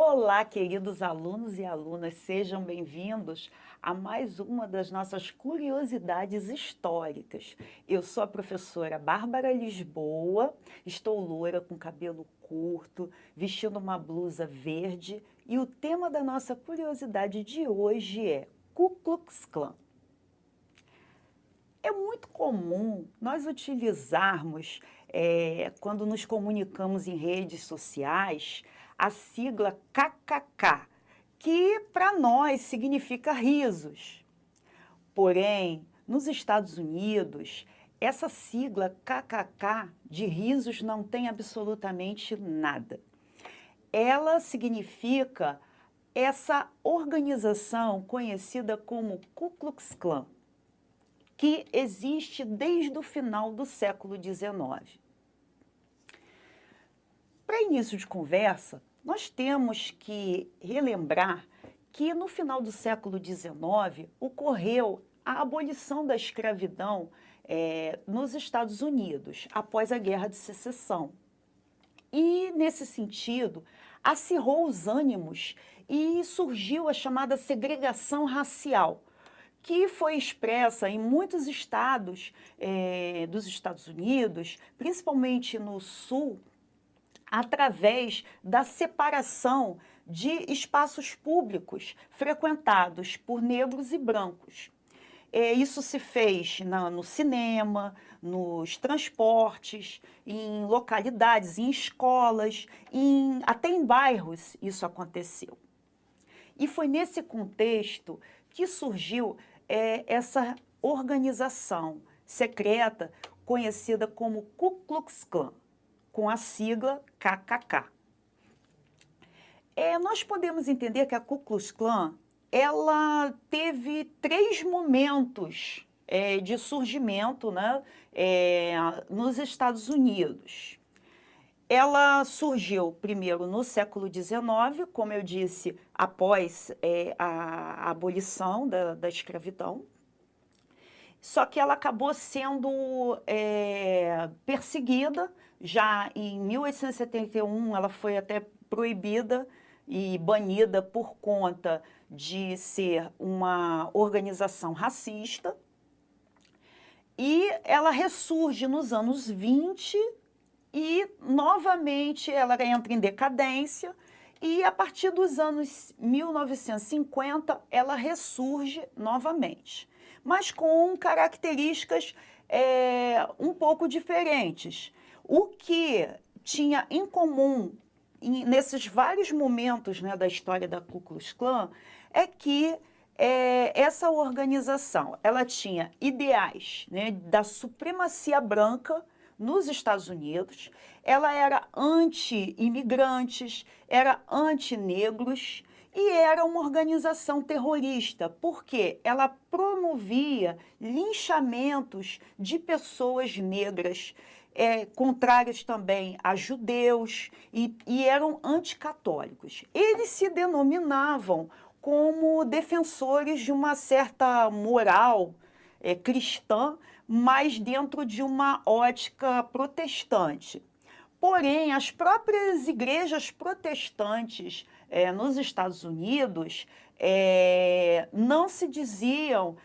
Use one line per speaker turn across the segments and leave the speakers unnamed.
Olá, queridos alunos e alunas, sejam bem-vindos a mais uma das nossas curiosidades históricas. Eu sou a professora Bárbara Lisboa, estou loira com cabelo curto, vestindo uma blusa verde e o tema da nossa curiosidade de hoje é Ku Klux Klan. É muito comum nós utilizarmos, quando nos comunicamos em redes sociais, a sigla KKK, que para nós significa risos. Porém, nos Estados Unidos, essa sigla KKK de risos não tem absolutamente nada. Ela significa essa organização conhecida como Ku Klux Klan, que existe desde o final do século XIX. Para início de conversa, nós temos que relembrar que no final do século XIX ocorreu a abolição da escravidão nos Estados Unidos, após a Guerra de Secessão. E, nesse sentido, acirrou os ânimos e surgiu a chamada segregação racial, que foi expressa em muitos estados dos Estados Unidos, principalmente no Sul, através da separação de espaços públicos frequentados por negros e brancos. Isso se fez no cinema, nos transportes, em localidades, em escolas, até em bairros isso aconteceu. E foi nesse contexto que surgiu essa organização secreta conhecida como Ku Klux Klan, com a sigla KKK. Nós podemos entender que a Ku Klux Klan ela teve 3 momentos de surgimento, né, nos Estados Unidos. Ela surgiu primeiro no século XIX, como eu disse, após a abolição da escravidão. Só que ela acabou sendo perseguida. Já em 1871, ela foi até proibida e banida por conta de ser uma organização racista. E ela ressurge nos anos 20 e, novamente, ela entra em decadência e, a partir dos anos 1950, ela ressurge novamente, mas com características um pouco diferentes. O que tinha em comum nesses vários momentos, né, da história da Ku Klux Klan é que essa organização ela tinha ideais, né, da supremacia branca nos Estados Unidos, ela era anti-imigrantes, era anti-negros e era uma organização terrorista, porque ela promovia linchamentos de pessoas negras, contrários também a judeus e eram anticatólicos. Eles se denominavam como defensores de uma certa moral cristã, mas dentro de uma ótica protestante. Porém, as próprias igrejas protestantes nos Estados Unidos não se diziam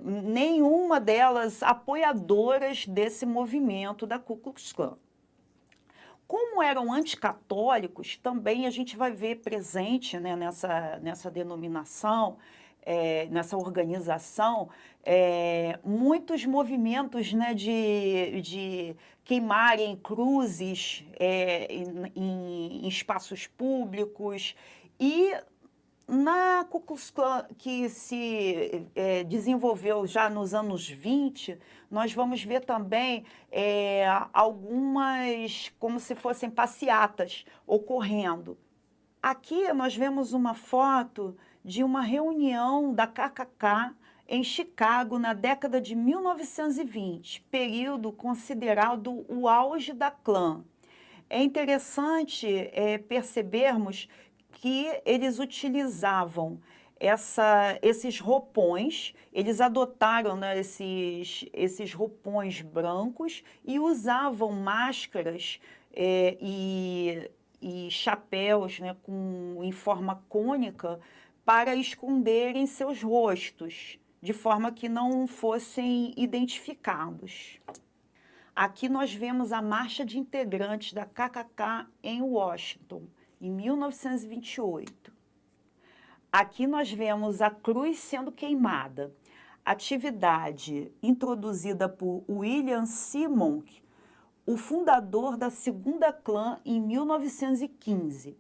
nenhuma delas apoiadoras desse movimento da Ku Klux Klan. Como eram anticatólicos, também a gente vai ver presente, né, nessa denominação, nessa organização, muitos movimentos, né, de queimarem cruzes em espaços públicos. E na Ku Klux Klan, que se desenvolveu já nos anos 20, nós vamos ver também algumas, como se fossem passeatas ocorrendo. Aqui nós vemos uma foto de uma reunião da KKK em Chicago na década de 1920, período considerado o auge da Klan. É interessante percebermos que eles utilizavam esses roupões, eles adotaram, né, esses roupões brancos e usavam máscaras e chapéus, né, em forma cônica para esconderem seus rostos, de forma que não fossem identificados. Aqui nós vemos a marcha de integrantes da KKK em Washington, em 1928. Aqui nós vemos a cruz sendo queimada, atividade introduzida por William Simonk, o fundador da Segunda Klan em 1915.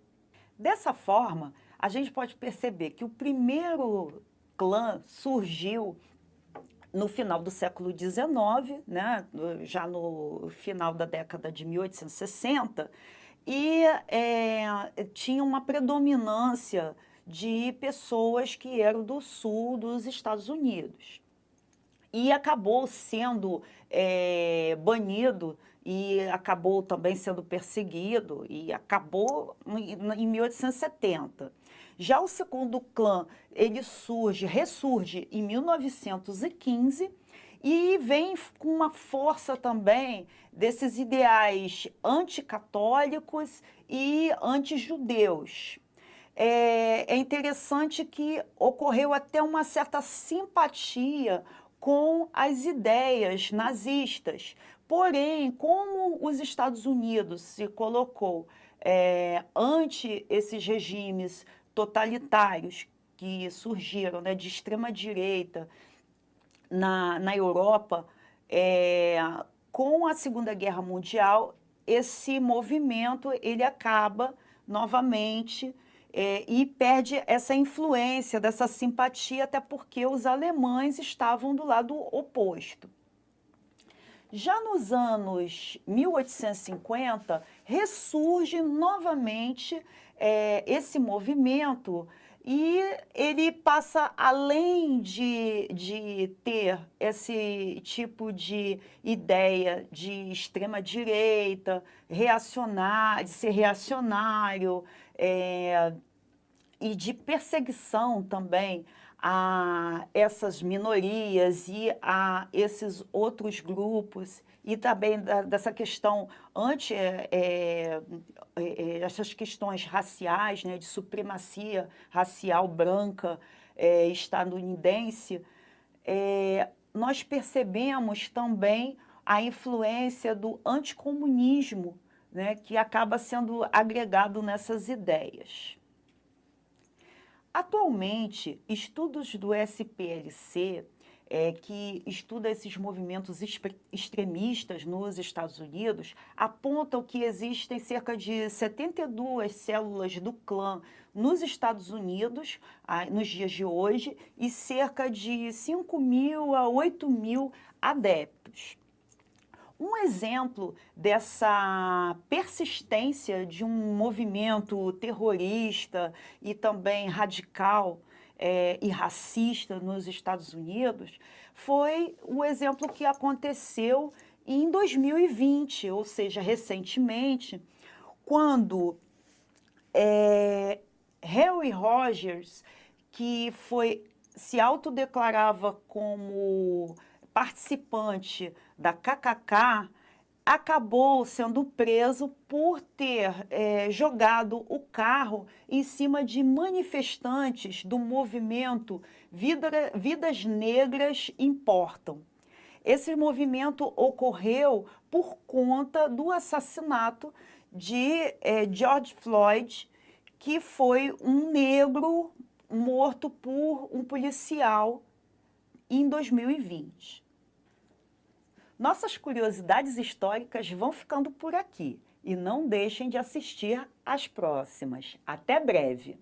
Dessa forma, a gente pode perceber que o primeiro clã surgiu no final do século XIX, né, já no final da década de 1860, e tinha uma predominância de pessoas que eram do sul dos Estados Unidos. E acabou sendo banido e acabou também sendo perseguido e acabou em 1870. Já o segundo clã, ele ressurge em 1915 e vem com uma força também desses ideais anticatólicos e antijudeus. É interessante que ocorreu até uma certa simpatia com as ideias nazistas. Porém, como os Estados Unidos se colocou ante esses regimes totalitários que surgiram, né, de extrema-direita na Europa, com a Segunda Guerra Mundial, esse movimento ele acaba novamente e perde essa influência, dessa simpatia, até porque os alemães estavam do lado oposto. Já nos anos 1850, ressurge novamente esse movimento e ele passa, além de ter esse tipo de ideia de extrema-direita, de ser reacionário, e de perseguição também a essas minorias e a esses outros grupos, e também dessa questão essas questões raciais, né, de supremacia racial branca estadunidense, nós percebemos também a influência do anticomunismo, né, que acaba sendo agregado nessas ideias. Atualmente, estudos do SPLC, que estuda esses movimentos extremistas nos Estados Unidos, apontam que existem cerca de 72 células do clã nos Estados Unidos, nos dias de hoje, e cerca de 5.000 a 8.000 adeptos. Um exemplo dessa persistência de um movimento terrorista e também radical e racista nos Estados Unidos foi o exemplo que aconteceu em 2020, ou seja, recentemente, quando Harry Rogers, que se autodeclarava como participante da KKK, acabou sendo preso por ter jogado o carro em cima de manifestantes do movimento Vidas Negras Importam. Esse movimento ocorreu por conta do assassinato de George Floyd, que foi um negro morto por um policial em 2020. Nossas curiosidades históricas vão ficando por aqui e não deixem de assistir às próximas. Até breve!